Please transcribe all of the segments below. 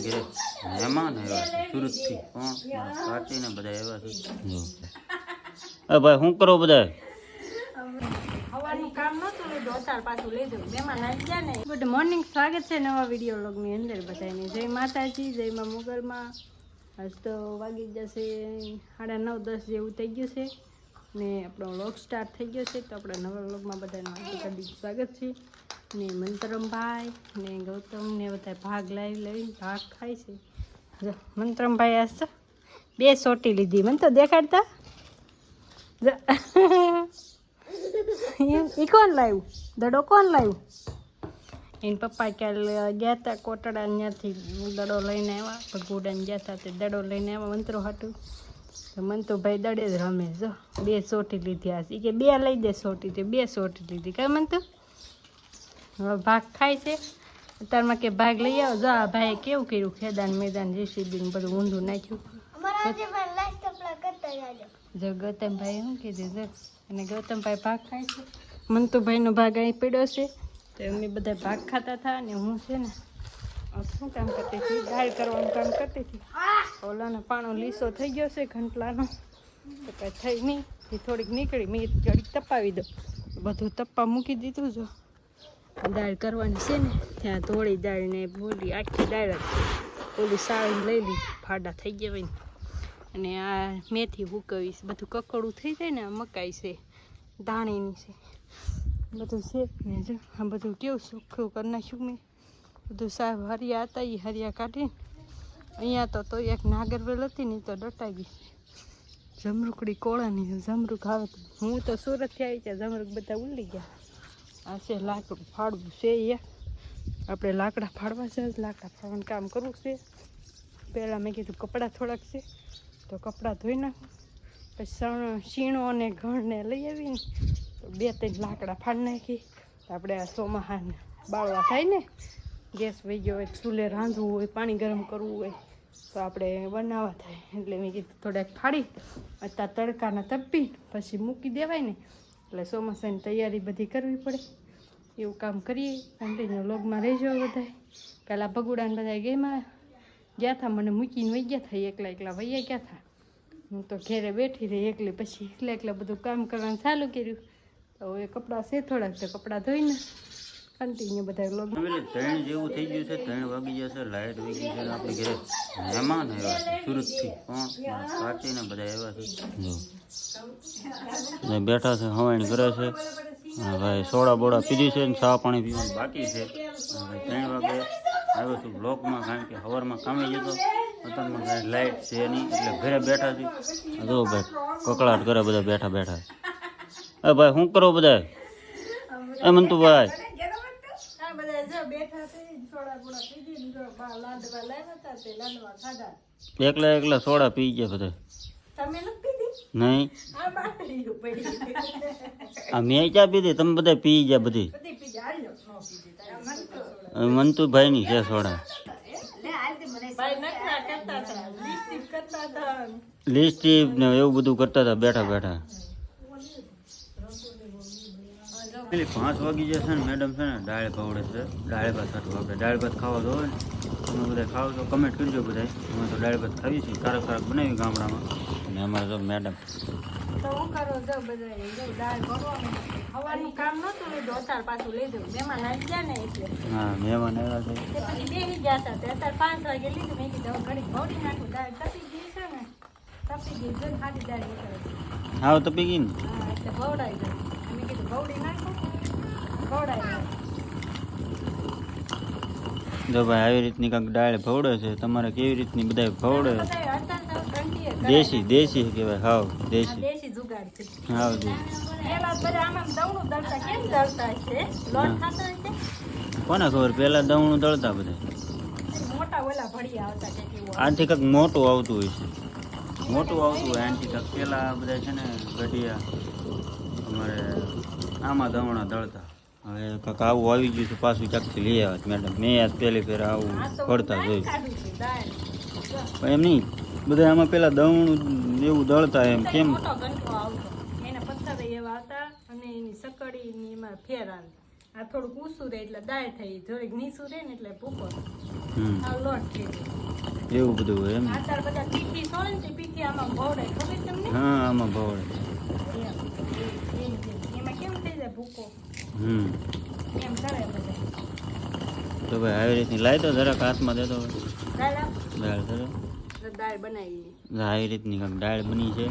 મહેમાન આવ્યા છે સુરતથી. કોણ? કાચીને બધા આવ્યા છે. ભાઈ શું કરો બધા? ગુડ મોર્નિંગ, સ્વાગત છે નવા વિડીયો વ્લોગની અંદર. બધાને જય માતાજી, જય માં મોગલમાં. આજ તો વાગી જશે 9:30 જેવું થઈ ગયું છે ને આપણો વ્લોગ સ્ટાર્ટ થઈ ગયો છે. તો આપણા નવા વ્લોગમાં બધાનું સ્વાગત છે. ને મંતરમભાઈ ને ગૌતમ ને બધા ભાગ લઈને ભાગ ખાય છે. જો મંતરમભાઈ આજ તો 2 સોટી લીધી. મને તો દેખાડતા એ કોણ લાવ્યું? દડો કોણ લાવ્યું? એના પપ્પા ક્યાં ગયા હતા કોટડા, ત્યાંથી દડો લઈને આવ્યા. ભગુડાને ગયા હતા તે દડો લઈને આવ્યા મંત્રો હાટું. તો મંતુભાઈ દડે જ રમે. જો 2 સોટી લીધી આજ. એ કે 2 લઈ દે સોટી, તે 2 સોટી લીધી. કઈ મંતુ હવે ભાગ ખાય છે અત્યારમાં કે ભાગ લઈ આવો. જો આ ભાઈ કેવું કર્યું, ખેદાન મેદાન જેસીબી બધું ઊંધું નાખ્યું. જો ગૌતમભાઈ શું કીધું જો, અને ગૌતમભાઈ ભાગ ખાય છે. મંતુભાઈનો ભાગ અહીં પડ્યો છે. તો અમે બધા ભાગ ખાતા હતા અને હું છે ને શું કામ કરતી હતી, દાળ કરવાનું કામ કરતી હતી. ઓલાનો પાણો લીસો થઈ ગયો છે ઘંટલાનો, તો કાંઈ થઈ નહીં. એ થોડીક નીકળી, મેં જડીક તપાવી દો. બધું તપ્પા મૂકી દીધું. જો દાળ કરવાની છે ને ત્યાં ધોળી દાળ ને બોલી આખી દાળ ઓલી સાળીને લઈ લીધી, ફાડા થઈ ગયા હોય ને. અને આ મેથી હુકવીશ, બધું કકડું થઈ જાય ને. આ મકાઈ છે, ધાણીની છે, બધું છે ને. જો આ બધું કેવું સુખું કરી નાખ્યું મેં. બધું સાહેબ હરિયા હતા એ હરિયા કાઢીને અહીંયા તો એક નાગરવેલ હતી ને તો ડટાઈ ગઈ. જમરૂકડી કોળાની જમરૂક આવે તો હું તો સુરતથી આવી ત્યાં જમરૂક બધા ઉલી ગયા. આ છે લાકડું ફાડવું છે. આપણે લાકડા ફાડવા છે, લાકડા ફાડવાનું કામ કરવું છે. પહેલાં મેં કીધું કપડાં થોડાક છે તો કપડાં ધોઈ નાખું, પછી શીણો અને ઘણને લઈ આવીને તો 2-3 લાકડા ફાડી નાખી. આપણે આ ચોમાહાને બાળવા થાય ને, ગેસ વહી ગયો હોય, ચૂલે રાંધવું હોય, પાણી ગરમ કરવું હોય તો આપણે બનાવવા થાય. એટલે મેં કીધું થોડાક ફાડી અત્યારે તડકાના તપીને પછી મૂકી દેવાય ને. એટલે ચોમાસાની તૈયારી બધી કરવી પડે. એવું કામ કરીએ. કન્ટિન્યુ વ્લોગમાં રહેજો બધા. પહેલાં ભગુડાને બધા ગયા હતા, મને મૂકીને વહી ગયા હતા. એકલા વહી ગયા હતા. હું તો ઘેરે બેઠી રહી એકલી. પછી એકલા બધું કામ કરવાનું ચાલુ કર્યું. તો હવે કપડાં છે થોડાક, તો કપડાં ધોઈને કન્ટિન્યુ બધા વ્લોગ. 3 જેવું થઈ ગયું છે, 3 વાગી જશે. લાઇટ વહી ગઈ છે. આપણે ઘરે મહેમાન આવ્યા છે સુરતથી. કોણ? કાચીને બધા આવ્યા છે. જો બેઠા છે, હવાણી કરે છે. ભાઈ સોડા બોડા પીધી છે ને ચા પાણી પીવાનું બાકી છે. ભાઈ 3 વાગે આવ્યો છું બ્લોકમાં, કારણ કે સવારમાં કામે જતો. અત્યારમાં કાંઈ લાઇટ છે નહીં એટલે ઘરે બેઠા છે. જો ભાઈ કકળાટ કરે બધા બેઠા બેઠા. ભાઈ શું કરો બધા? મંતુભાઈ એકલા સોડા પી ગયા બધા. નહીં આ મેં ચા પીધી, તમે બધા પી ગયા બધી. મંતુભાઈ ની છે સોડા. લિસ્ટીપ ને એવું બધું કરતા હતા બેઠા બેઠા. 5 વાગી જશે ને મેડમ છે ને દાળ ભાવડે છે. દાળ ભાત ખાતું. આપણે દાળ ભાત ખાવા તો હોય ને, તમે બધા ખાવ તો કમેન્ટ કરજો બધા. અમે તો દાળ ભાત ખાવી છીએ, કારક બનાવી ગામડામાં. અને અમારે તો મેડમ તો હું કરો જો બધા દાળ ભરવાનું હવાનું કામ નહોતું લીધું, અત્યારે પાછું લીધું. મહેમાન આવી ગયા ને એટલે. હા મહેમાન આવ્યા છે. પછી બેસી ગયા હતા તે અત્યારે 5 વાગે લીધું. મેં કીધું ઘડીક ભરી નાખું. દાળ તપી ગઈ છે ને, તપી ગઈ જો ખાલી દાળ નીકળે. હા તપી ગઈ ને. હા એટલે ભવડાઈ ગઈ. મેં કીધું ભવડી નાખું, ભવડાઈ ગઈ. જો ભાઈ આવી રીતની કાંઈક દાળ ભવડે છે. તમારે કેવી રીતની બધા ભવડે? દેશી કહેવાય. હાવ દેશી જુગાડ છે. હાવ દેશી. પેલા બધા આમાં દવણું દળતા કેમ દળતા છે? લોટ ખાતા છે કોને ખબર? પેલા દવણું દળતા બધા. મોટા ઓલા ભડિયા આવતા કે આનાથી કંઈક મોટું આવતું હોય છે. મોટું આવતું હોય આનાથી કંઈક. પેલા બધા છે ને ગઢિયા અમારે આમાં દવણા દળતા. હવે કંઈક આવું આવી ગયું છે પાછું ચાકથી લઈ આવ્યા મેડમ. મેં આજ પહેલી ફેર આવું પડતા જોયું. પણ એમ નહીં, બધા આમાં પેલા દવણું એવું દળતા. એમ કેમ? એના પથ્થર એવા હતા અને એની સકડી એમાં ફેર આવતા. આ થોડુંક ઊંચું રહે એટલે દાળ થઈ, થોડીક નીચું રહે ને એટલે ભૂકો હમ આ લોટ થઈ જાય. એવું બધું હોય એમ ને? અત્યારે બધા પીઠી સોળે ને તે પીઠી આમાં ભવડાય, ખબર તમને? હા આમાં ભવડે. એમાં કેમ થઈ જાય ભૂકો હમ એમ કરે બધા. તો ભાઈ આવી રીતની લાવી દો જરાક હાથમાં દેતો દાળ આપ, દાળ કરે દાળ બનાવી. આવી રીતની કાંઈક દાળ બની છે,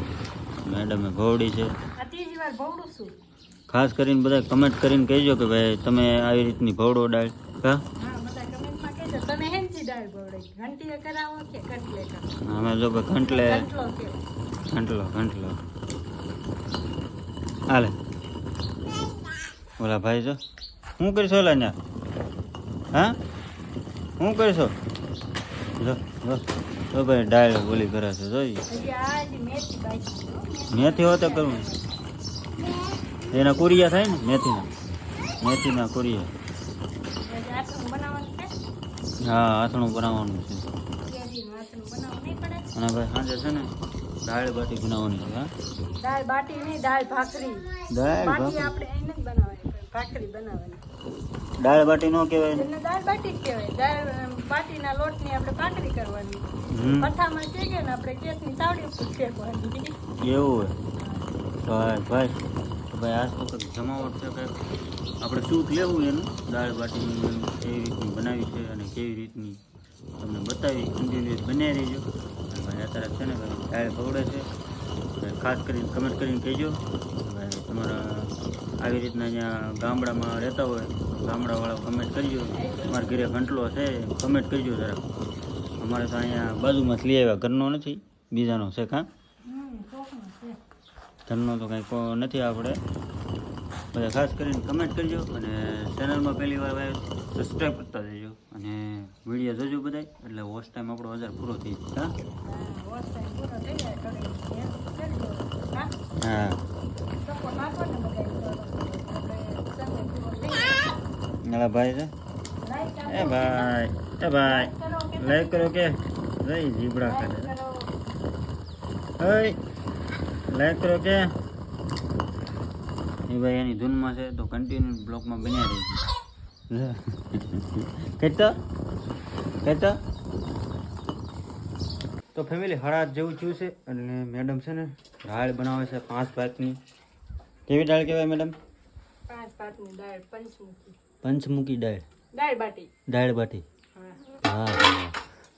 મેડમે ભવડી છે. આ ત્રીજી વાર ભવડું છું. ખાસ કરીને બધા કમેન્ટ કરીને કહેજો કે ભાઈ તમે આવી રીતની ભવડો દાળ. હા હા, બધા કમેન્ટમાં કહેજો તમે હેંચી દાળ ભવડાવી, ઘંટીએ કરાવો કે કટલે કરાવો? અમે જો કે ઘંટલે ઘંટલો કેવો? ઘંટલો હાલે. ઓલા ભાઈ જો શું કરશો ઓલા ને? હા શું કરશો? જો જો તો ભાઈ દાળ બોલી કરે છે જોઈ. હજી આ હજી મેથી બાકી છે, હો. મેથી હોતે કરવું એના કુરિયા થાય ને મેથીના કુરિયા. હજી આથણું બનાવવાનું છે, હા આથણું બનાવવાનું છે. કેરીનું આથણું બનાવવું નહીં પડે. અને ભાઈ સાંજે છે ને દાળ બાટી બનાવવાની છે. હા દાળ બાટી નહીં, દાળ ભાખરી. દાળ બાટી ભાખરી. આપણે એને જ બનાવવાની, ભાખરી બનાવવાની. દાળ બાટી ન કહેવાય ને? એને દાળ બાટી જ કહેવાય. દાળ બાટીના લોટની આપણે ભાખરી કરવાની. હમ પઠામાં શેકે ને આપણે ગેસની તાવડી ઉપર શેકવાની. એવું હોય ભાઈ આજ તો કંઈક જમાવટ છે કંઈક. આપણે શું લેવું એનું દાળ બાટીની કેવી રીતની બનાવી છે અને કેવી રીતની તમને બતાવી કન્ટિન્યુઅસ બનાવી રહેજો. અને ભાઈ અત્યારે છે ને ભાઈ દાળ પકડે છે. ભાઈ ખાસ કરીને કમેન્ટ કરીને કહેજો ભાઈ તમારા આવી રીતના અહીંયા ગામડામાં રહેતા હોય ગામડાવાળા કમેન્ટ કરજો. અમારા ઘરે ઘંટલો છે કમેન્ટ કરજો જરાક. અમારે તો અહીંયા બાજુમાં જ લઈ આવ્યા, ઘરનો નથી બીજાનો છે. કાં ચોખમાં છે. ઘરનો તો કાંઈ નથી આપણે. બધા ખાસ કરીને કમેન્ટ કરજો અને ચેનલમાં પહેલી વાર ભાઈ સબસ્ક્રાઈબ કરતા જજો અને વિડીયો જોજો બધાય એટલે વોચ ટાઈમ આપણો 1000 પૂરો થઈ જાય. હા, વોશ ટાઈમ પૂરો થઈ જાય થોડી હેલ્પ કરી દો. હા, હા સપો નાખો ને બધાય તો આપણે સમય પૂરો થઈ જાય. હા ભાઈ છે લાઈક આપો. એ ભાઈ લાઈક કરો કે જઈ જીબડા લાઈક ખાને કરો. લાઈક કરો કે એ ભાઈ એની ધૂનમાં છે તો કન્ટિન્યુ બ્લોકમાં બન્યા રહી કહેતો તો ફેમિલી હળાદ જેવું થયું છે અને મેડમ છે ને દાળ બનાવે છે 5 ભાતની. કેવી દાળ કહેવાય મેડમ? 5 ભાતની દાળ પંચમુખી. પંચમુખી દાળ દાળ બાટી. હા હા.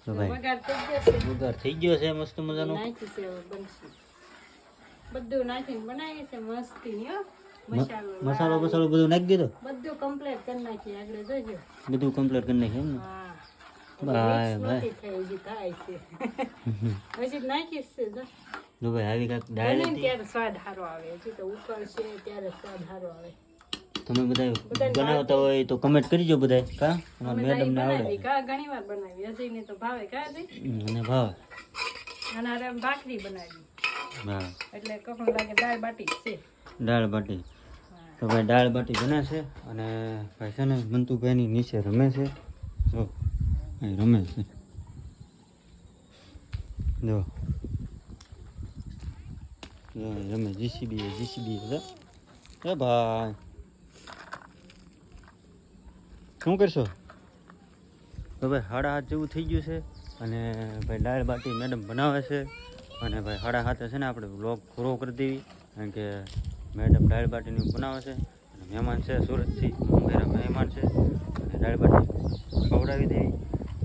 તો ભાઈ વઘાર થઈ જશે. વઘાર થઈ ગયો છે મસ્ત મજાનો. નાખી છે હવે બનશે. બધું નાખીને બનાવીએ છે મસ્તીની, હો. મસાલો મસાલો બધું નાખી દીધો? બધું કમ્પ્લીટ કરી નાખીએ આગળ જોજો. બધું કમ્પ્લીટ કરી નાખ્યું એમ ને? હા. ભાઈ, Mix ભાઈ. નથી થઈ, હજી થાય છે. હજી નાખીશ છે જો. જો ભાઈ આવી કાંઈક દાળ બને ને હતી. ત્યારે સ્વાદ સારો આવે, હજી તો ઉકળશે ત્યારે સ્વાદ સારો આવે. તમે બધા બધાને બનાવતા હોય તો કમેન્ટ કરજો બધા. કા અમારા અમે મેડમ ને બનાવી આવડે કા ઘણી વાર બનાવી, હજી ને તો ભાવે કા હજી. મને ભાવે. અને આરે આમ ભાખરી બનાવી હા એટલે કપણ લાગે દાળ બાટી જ છે. દાળ બાટી. હા. તો ભાઈ દાળ બાટી બને છે અને ભાઈ છે ને મંતુભાઈની નીચે રમે છે. જો અહીં રમે છે જો રમે જીસીબી એ ભાઈ શું કરશો? તો ભાઈ 7:30 જેવું થઈ ગયું છે અને ભાઈ દાળ બાટી મેડમ બનાવે છે અને ભાઈ 7:30 છે ને આપણે વ્લોગ પૂરો કરી દેવી કારણ કે મેડમ દાળ બાટીની બનાવે છે અને મહેમાન છે સુરતથી મોંઘેરા મહેમાન છે અને દાળ બાટી ખવડાવી દેવી.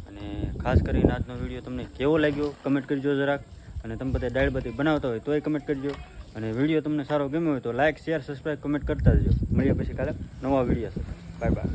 અને ખાસ કરીને આજનો વિડીયો તમને કેવો લાગ્યો કમેન્ટ કરજો જરાક. અને તમે બધા દાળ બાટી બનાવતા હોય તોય કમેન્ટ કરજો. અને વિડીયો તમને સારો ગમ્યો હોય તો લાઇક શેર સબસ્ક્રાઈબ કમેન્ટ કરતા જજો. મળીએ પછી કાલે નવા વિડીયો સાથે. Bye bye.